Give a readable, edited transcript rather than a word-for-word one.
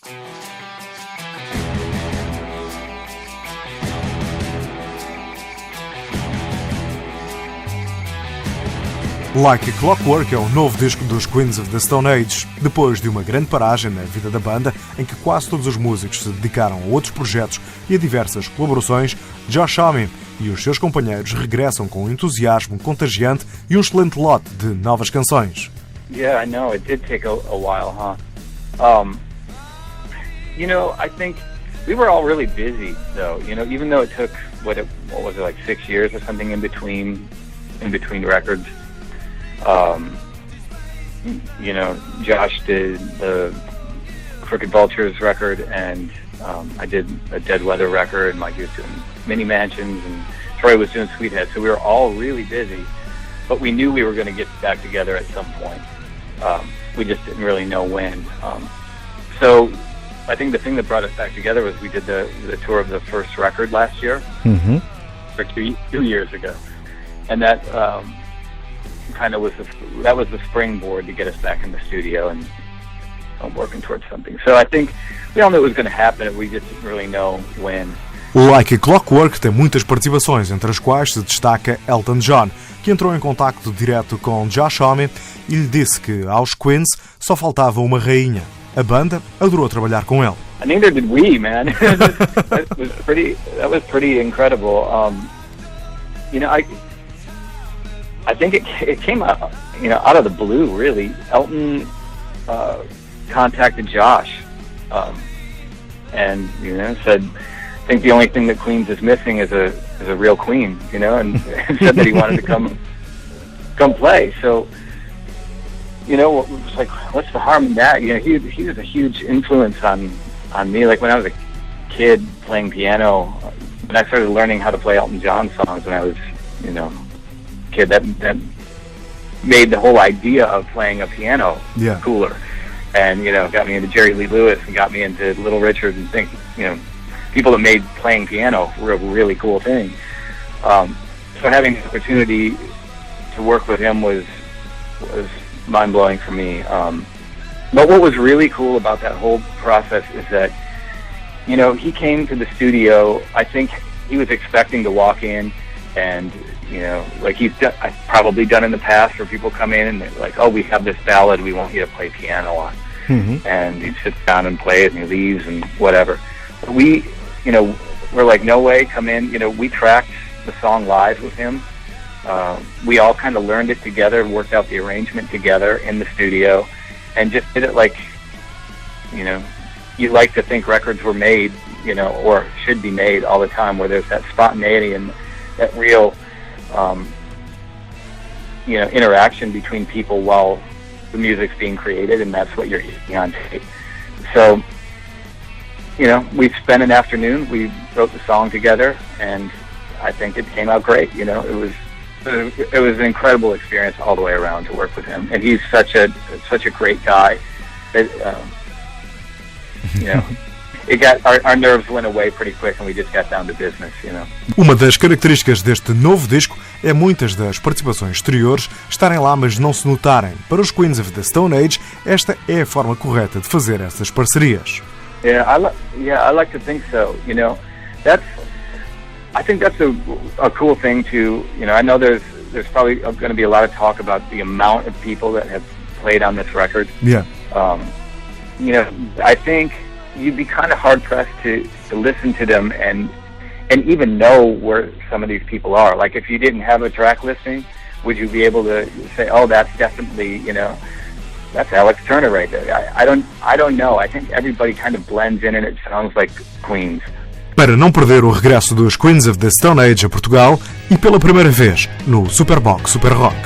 Like a Clockwork é o novo disco dos Queens of the Stone Age, depois de uma grande paragem na vida da banda, em que quase todos os músicos se dedicaram a outros projetos e a diversas colaborações. Josh Homme e os seus companheiros regressam com um entusiasmo contagiante e um excelente lote de novas canções. Yeah, I know. It did take a while, huh? I think we were all really busy, though. Even though it took what was it, like 6 years or something in between records. Josh did the Crooked Vultures record, and I did a Dead Weather record, and Mike was doing Mini Mansions, and Troy was doing Sweethead. So we were all really busy, but we knew we were going to get back together at some point. We just didn't really know when. So I think the thing that brought us back together was we did the tour of the first record last year, or 2 years ago, and that kind of was the springboard to get us back in the studio and working towards something. So I think we all knew it was going to happen, we just didn't really know when. Like a Clockwork tem muitas participações, entre as quais se destaca Elton John, que entrou em contacto direto com Josh Homme e lhe disse que aos Queens só faltava uma rainha. A banda adorou trabalhar com ele. Neither did we, man. That was pretty incredible. I think it came out, out of the blue, really. Elton contacted Josh and said, I think the only thing that Queens is missing is a real queen, and said that he wanted to come play. So, it was like, what's the harm in that? He was a huge influence on me. Like when I was a kid playing piano, when I started learning how to play Elton John songs when I was, kid, that made the whole idea of playing a piano cooler, and got me into Jerry Lee Lewis and got me into Little Richard, and people that made playing piano were a really cool thing. So having the opportunity to work with him was mind-blowing for me. But what was really cool about that whole process is that he came to the studio. I think he was expecting to walk in and like I've probably done in the past, where people come in and they're like, "Oh, we have this ballad we want you to play piano on," and he sits down and plays and he leaves and whatever. But we're like, "No way, come in." We tracked the song live with him. We all kind of learned it together, worked out the arrangement together in the studio, and just did it like, you like to think records were made, or should be made all the time, where there's that spontaneity and that real interaction between people while the music's being created, and that's what you're hearing on tape. So, we spent an afternoon, we wrote the song together, and I think it came out great. It was an incredible experience all the way around to work with him, and he's such a great guy that our nerves went away pretty quick and we just got down to business, Uma das características deste novo disco é muitas das participações exteriores estarem lá, mas não se notarem. Para os Queens of the Stone Age, esta é a forma correta de fazer essas parcerias. I like to think so. I think that's a cool thing too. I know there's probably going to be a lot of talk about the amount of people that have played on this record. Yeah. I think you'd be kind of hard pressed to listen to them and even know where some of these people are. Like if you didn't have a track listing, would you be able to say, "Oh, that's definitely that's Alex Turner right there"? I don't know. I think everybody kind of blends in and it sounds like Queens. Para não perder o regresso dos Queens of the Stone Age a Portugal e pela primeira vez no Super Bock Super Rock.